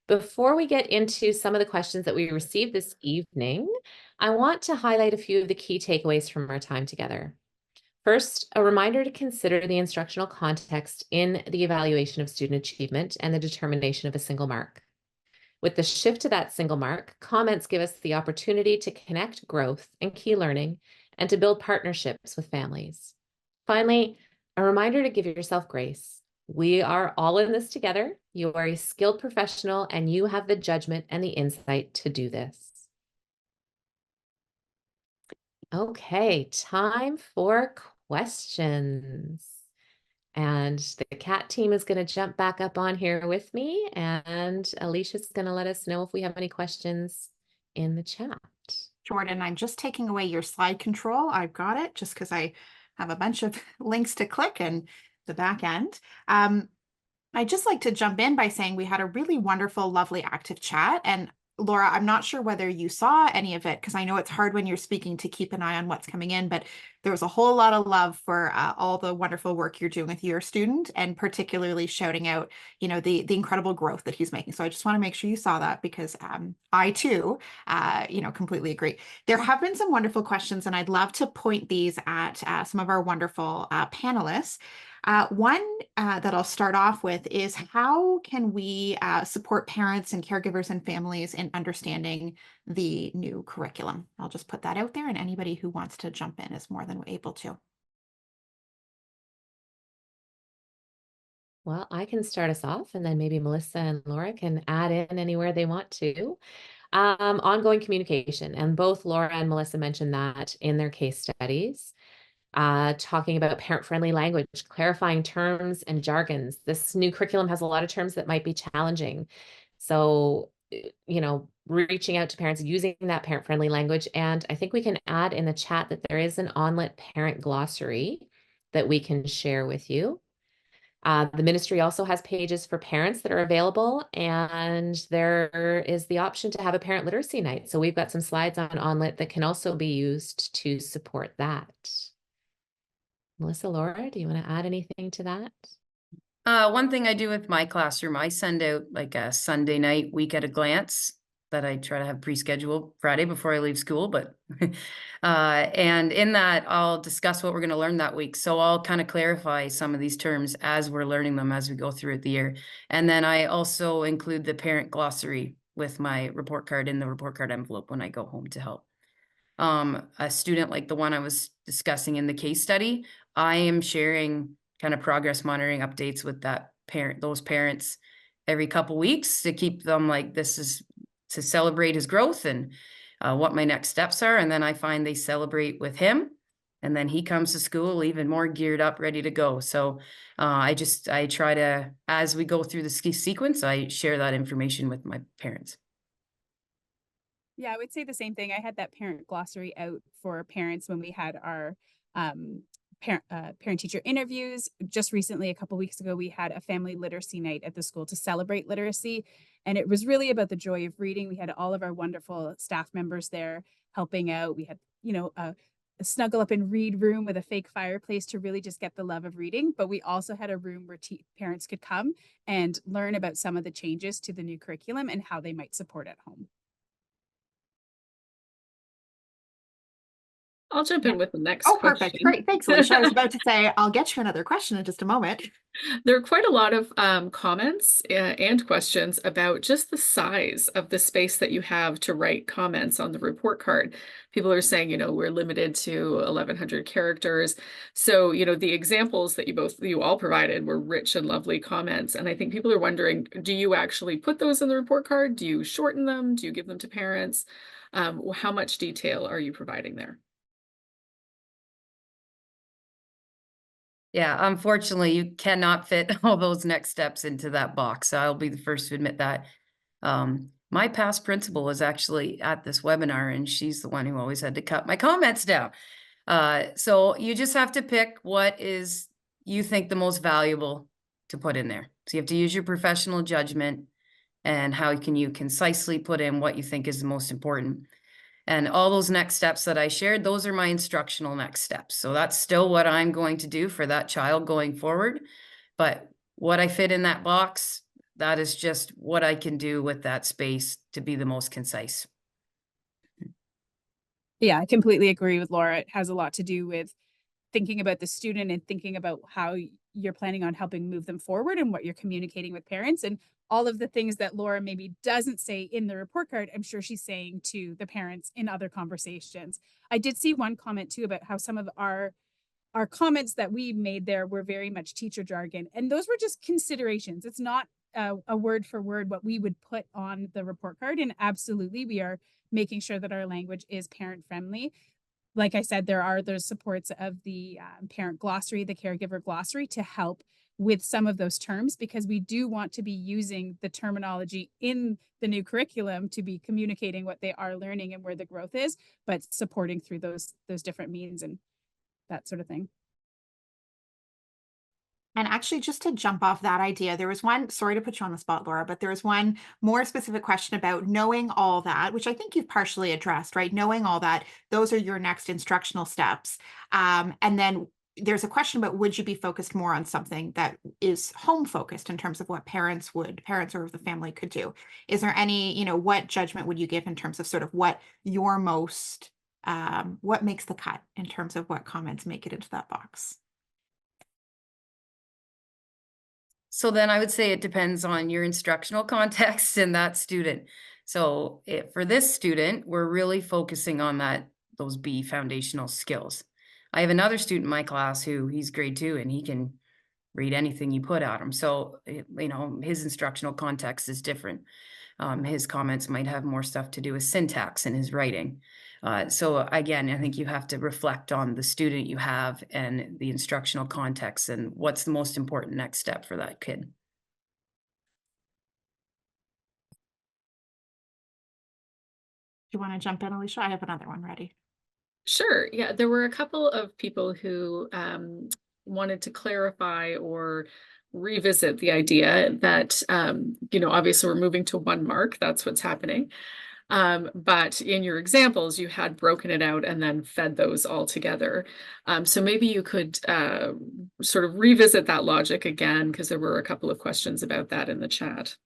Before we get into some of the questions that we received this evening, I want to highlight a few of the key takeaways from our time together. First, a reminder to consider the instructional context in the evaluation of student achievement and the determination of a single mark. With the shift to that single mark, comments give us the opportunity to connect growth and key learning and to build partnerships with families. Finally, a reminder to give yourself grace. We are all in this together. You are a skilled professional and you have the judgment and the insight to do this. Okay, time for questions. And the cat team is going to jump back up on here with me, and Alicia's going to let us know if we have any questions in the chat. Jordan, I'm just taking away your slide control. I've got it just because I have a bunch of links to click and the back end. I'd just like to jump in by saying we had a really wonderful, lovely, active chat. And Laura, I'm not sure whether you saw any of it, because I know it's hard when you're speaking to keep an eye on what's coming in, but there was a whole lot of love for all the wonderful work you're doing with your student, and particularly shouting out, you know, the incredible growth that he's making. So I just want to make sure you saw that, because I too, you know, completely agree. There have been some wonderful questions, and I'd love to point these at some of our wonderful panelists. One that I'll start off with is how can we support parents and caregivers and families in understanding the new curriculum? I'll just put that out there, and anybody who wants to jump in is more than able to. Well, I can start us off, and then maybe Melissa and Laura can add in anywhere they want to. Ongoing communication, and both Laura and Melissa mentioned that in their case studies. Talking about parent-friendly language, clarifying terms and jargons. This new curriculum has a lot of terms that might be challenging. So, reaching out to parents using that parent-friendly language. And I think we can add in the chat that there is an ONlit parent glossary that we can share with you. The ministry also has pages for parents that are available, and there is the option to have a parent literacy night. So we've got some slides on ONlit that can also be used to support that. Melissa, Laura, do you want to add anything to that? One thing I do with my classroom, I send out like a Sunday night week at a glance that I try to have pre-scheduled Friday before I leave school. But and in that, I'll discuss what we're going to learn that week. So I'll kind of clarify some of these terms as we're learning them as we go through the year. And then I also include the parent glossary with my report card in the report card envelope when I go home to help. A student like the one I was discussing in the case study, I am sharing kind of progress monitoring updates with those parents every couple weeks to keep them like, this is to celebrate his growth and what my next steps are. And then I find they celebrate with him, and then he comes to school even more geared up, ready to go. So I try to, as we go through the sequence, I share that information with my parents. Yeah, I would say the same thing. I had that parent glossary out for parents when we had our parent-teacher interviews. Just recently, a couple weeks ago, we had a family literacy night at the school to celebrate literacy. And it was really about the joy of reading. We had all of our wonderful staff members there helping out. We had, a snuggle up and read room with a fake fireplace to really just get the love of reading. But we also had a room where parents could come and learn about some of the changes to the new curriculum and how they might support at home. I'll jump in with the next question. Perfect. Great. Thanks, Alicia. I was about to say, I'll get you another question in just a moment. There are quite a lot of comments and questions about just the size of the space that you have to write comments on the report card. People are saying, we're limited to 1,100 characters. So, the examples that you all provided were rich and lovely comments. And I think people are wondering, do you actually put those in the report card? Do you shorten them? Do you give them to parents? How much detail are you providing there? Yeah, unfortunately, you cannot fit all those next steps into that box. So I'll be the first to admit that. My past principal was actually at this webinar, and she's the one who always had to cut my comments down. So you just have to pick what is you think the most valuable to put in there. So you have to use your professional judgment and how can you concisely put in what you think is the most important. And all those next steps that I shared, those are my instructional next steps. So that's still what I'm going to do for that child going forward. But what I fit in that box, that is just what I can do with that space to be the most concise. Yeah, I completely agree with Laura. It has a lot to do with thinking about the student and thinking about how you're planning on helping move them forward and what you're communicating with parents, and all of the things that Laura maybe doesn't say in the report card, I'm sure she's saying to the parents in other conversations. I did see one comment too about how some of our comments that we made there were very much teacher jargon, and those were just considerations. It's not a word for word what we would put on the report card, and absolutely we are making sure that our language is parent friendly. Like I said, there are those supports of the parent glossary, the caregiver glossary, to help with some of those terms, because we do want to be using the terminology in the new curriculum to be communicating what they are learning and where the growth is, but supporting through those different means and that sort of thing. And actually, just to jump off that idea, there was one, sorry to put you on the spot, Laura, but there was one more specific question about knowing all that, which I think you've partially addressed, right? Knowing all that, those are your next instructional steps. And then there's a question about, would you be focused more on something that is home focused in terms of what parents or the family could do? Is there any, what judgment would you give in terms of sort of what your most, what makes the cut in terms of what comments make it into that box? So then I would say it depends on your instructional context and that student. So for this student, we're really focusing on those B foundational skills. I have another student in my class who he's grade 2 and he can read anything you put at him. So, you know, his instructional context is different. His comments might have more stuff to do with syntax in his writing. So again, I think you have to reflect on the student you have and the instructional context and what's the most important next step for that kid. Do you want to jump in, Alicia? I have another one ready. Sure. Yeah, there were a couple of people who wanted to clarify or revisit the idea that, you know, obviously we're moving to 1 mark. That's what's happening. But in your examples, you had broken it out and then fed those all together. So maybe you could sort of revisit that logic again, because there were a couple of questions about that in the chat.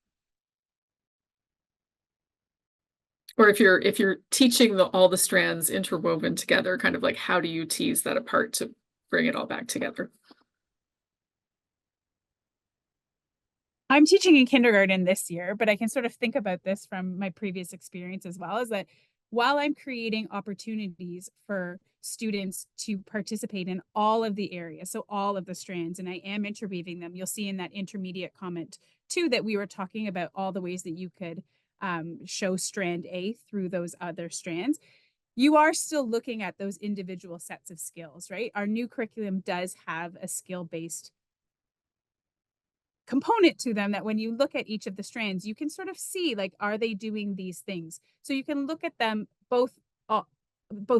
Or if you're teaching all the strands interwoven together, kind of like, how do you tease that apart to bring it all back together? I'm teaching in kindergarten this year, but I can sort of think about this from my previous experience as well, is that while I'm creating opportunities for students to participate in all of the areas, so all of the strands, and I am interweaving them, you'll see in that intermediate comment too, that we were talking about all the ways that you could show strand A through those other strands. You are still looking at those individual sets of skills, right? Our new curriculum does have a skill-based component to them that when you look at each of the strands, you can sort of see, like, are they doing these things? So you can look at them both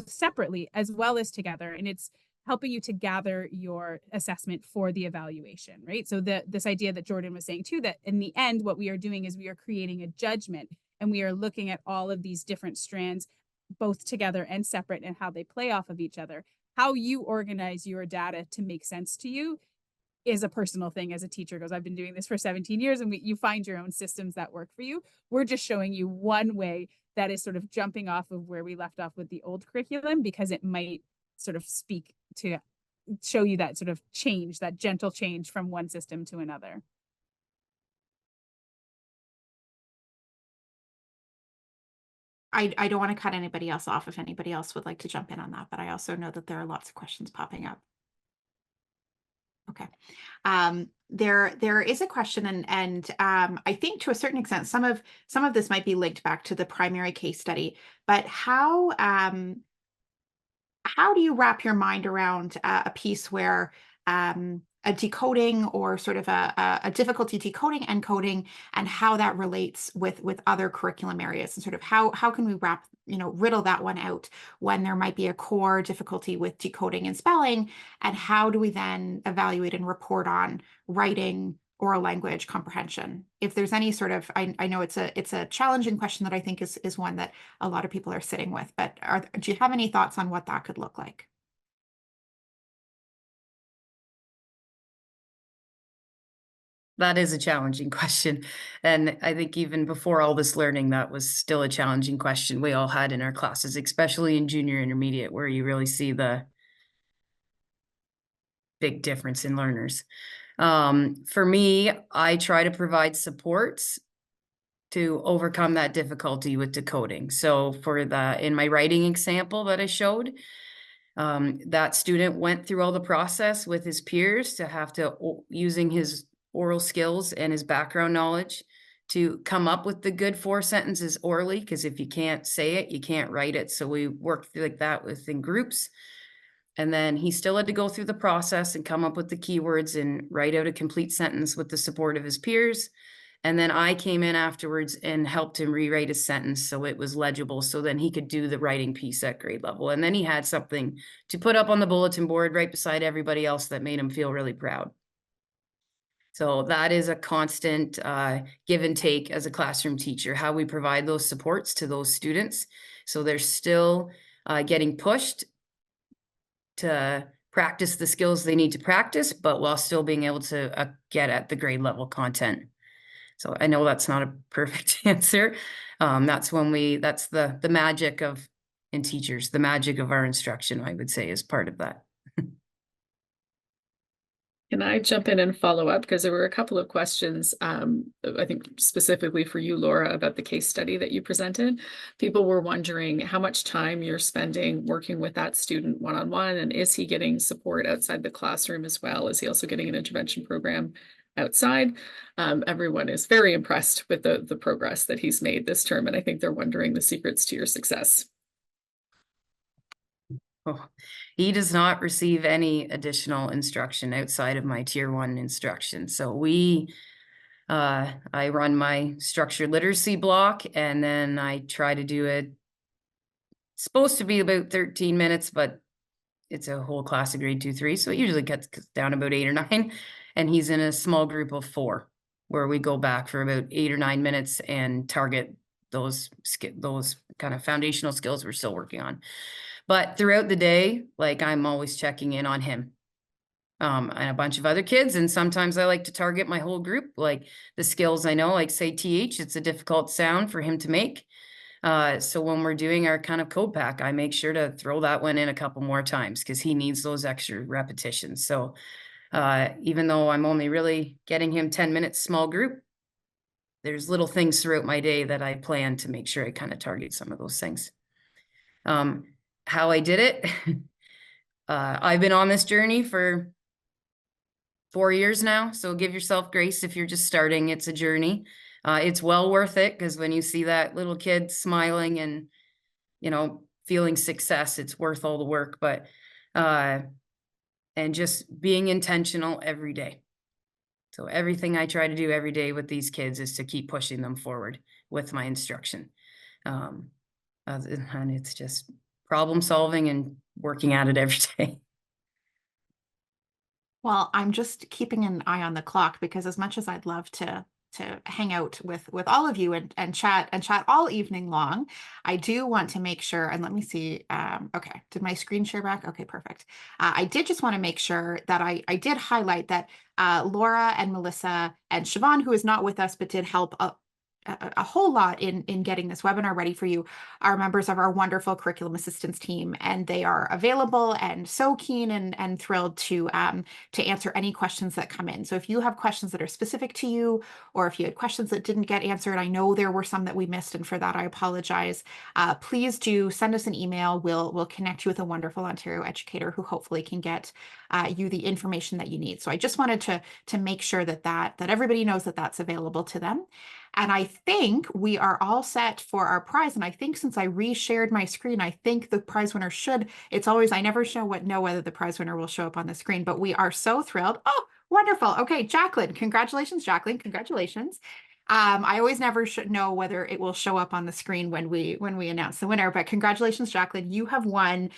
separately as well as together, and it's helping you to gather your assessment for the evaluation, right? So this idea that Jordan was saying too, that in the end, what we are doing is we are creating a judgment, and we are looking at all of these different strands, both together and separate, and how they play off of each other. How you organize your data to make sense to you is a personal thing as a teacher goes. I've been doing this for 17 years, and you find your own systems that work for you. We're just showing you one way that is sort of jumping off of where we left off with the old curriculum, because it might sort of speak to show you that sort of change, that gentle change from one system to another. I don't want to cut anybody else off if anybody else would like to jump in on that, but I also know that there are lots of questions popping up. Okay. There is a question, and I think to a certain extent, some of this might be linked back to the primary case study, but how do you wrap your mind around a piece where a decoding or sort of a difficulty decoding encoding, and how that relates with other curriculum areas, and sort of how can we riddle that one out when there might be a core difficulty with decoding and spelling, and how do we then evaluate and report on writing, oral language comprehension? If there's any sort of, I know it's a challenging question that I think is one that a lot of people are sitting with, but do you have any thoughts on what that could look like? That is a challenging question. And I think even before all this learning, that was still a challenging question we all had in our classes, especially in junior intermediate, where you really see the big difference in learners. For me, I try to provide supports to overcome that difficulty with decoding. So in my writing example that I showed, that student went through all the process with his peers using his oral skills and his background knowledge to come up with the good 4 sentences orally, because if you can't say it, you can't write it. So we worked like that within groups. And then he still had to go through the process and come up with the keywords and write out a complete sentence with the support of his peers. And then I came in afterwards and helped him rewrite a sentence so it was legible, so then he could do the writing piece at grade level. And then he had something to put up on the bulletin board right beside everybody else that made him feel really proud. So that is a constant give and take as a classroom teacher, how we provide those supports to those students. So they're still getting pushed to practice the skills they need to practice, but while still being able to get at the grade level content. So I know that's not a perfect answer. That's the magic in teachers, the magic of our instruction, I would say, is part of that. Can I jump in and follow up? Because there were a couple of questions, I think specifically for you, Laura, about the case study that you presented. People were wondering how much time you're spending working with that student one-on-one, and is he getting support outside the classroom as well? Is he also getting an intervention program outside? Everyone is very impressed with the progress that he's made this term, and I think they're wondering the secrets to your success. Oh, he does not receive any additional instruction outside of my tier 1 instruction. So I run my structured literacy block, and then I try to do it. It's supposed to be about 13 minutes, but it's a whole class of grade 2, 3. So it usually gets down about 8 or 9. And he's in a small group of 4 where we go back for about 8 or 9 minutes and target those kind of foundational skills we're still working on. But throughout the day, like, I'm always checking in on him. And a bunch of other kids. And sometimes I like to target my whole group, like the skills I know, like say TH, it's a difficult sound for him to make. So when we're doing our kind of code pack, I make sure to throw that one in a couple more times because he needs those extra repetitions. So even though I'm only really getting him 10 minutes small group, there's little things throughout my day that I plan to make sure I kind of target some of those things. How I did it, I've been on this journey for 4 years now. So give yourself grace if you're just starting. It's a journey. It's well worth it because when you see that little kid smiling and, you know, feeling success, it's worth all the work. But, and just being intentional every day. So everything I try to do every day with these kids is to keep pushing them forward with my instruction. And it's just problem solving and working at it every day. Well, I'm just keeping an eye on the clock because as much as I'd love to hang out with all of you and chat all evening long, I do want to make sure, and let me see, okay, did my screen share back? Okay, perfect. I did just want to make sure that I did highlight that Laura and Melissa and Siobhain, who is not with us but did help a whole lot in getting this webinar ready for you, are members of our wonderful curriculum assistance team, and they are available and so keen and thrilled to answer any questions that come in. So if you have questions that are specific to you, or if you had questions that didn't get answered, I know there were some that we missed, and for that I apologize. Please do send us an email. We'll connect you with a wonderful Ontario educator who hopefully can get you the information that you need. So I just wanted to make sure that everybody knows that that's available to them. And I think we are all set for our prize. And I think since I reshared my screen, I think the prize winner it's always, I never know whether the prize winner will show up on the screen, but we are so thrilled. Oh, wonderful. Okay, Jacqueline, congratulations, Jacqueline, congratulations. I always never know whether it will show up on the screen when we announce the winner, but congratulations, Jacqueline. You have won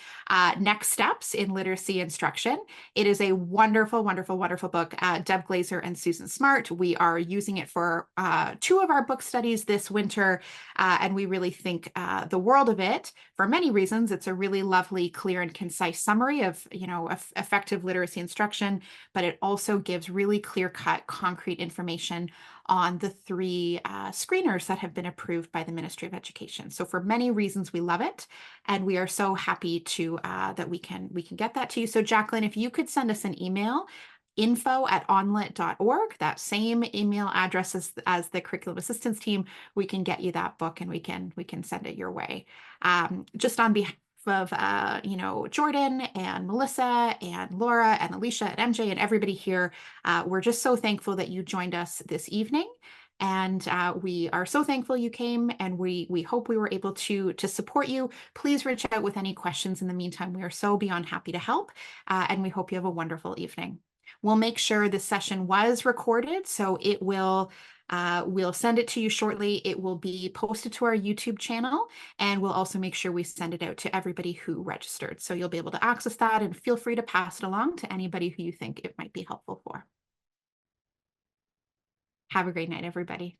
Next Steps in Literacy Instruction. It is a wonderful, wonderful, wonderful book. Deb Glazer and Susan Smart. We are using it for 2 of our book studies this winter, and we really think the world of it for many reasons. It's a really lovely, clear, and concise summary of, effective literacy instruction, but it also gives really clear-cut, concrete information on the 3 screeners that have been approved by the Ministry of Education. So for many reasons, we love it, and we are so happy to that we can get that to you. So Jacqueline, if you could send us an email, info@onlit.org, that same email address as the curriculum assistance team, we can get you that book and we can send it your way. Just on behalf of Jordan and Melissa and Laura and Alicia and MJ and everybody here, we're just so thankful that you joined us this evening, and we are so thankful you came, and we hope we were able to support you. Please reach out with any questions in the meantime. We are so beyond happy to help, and we hope you have a wonderful evening. We'll make sure this session was recorded, so it will we'll send it to you shortly. It will be posted to our YouTube channel, and we'll also make sure we send it out to everybody who registered. So you'll be able to access that, and feel free to pass it along to anybody who you think it might be helpful for. Have a great night, everybody.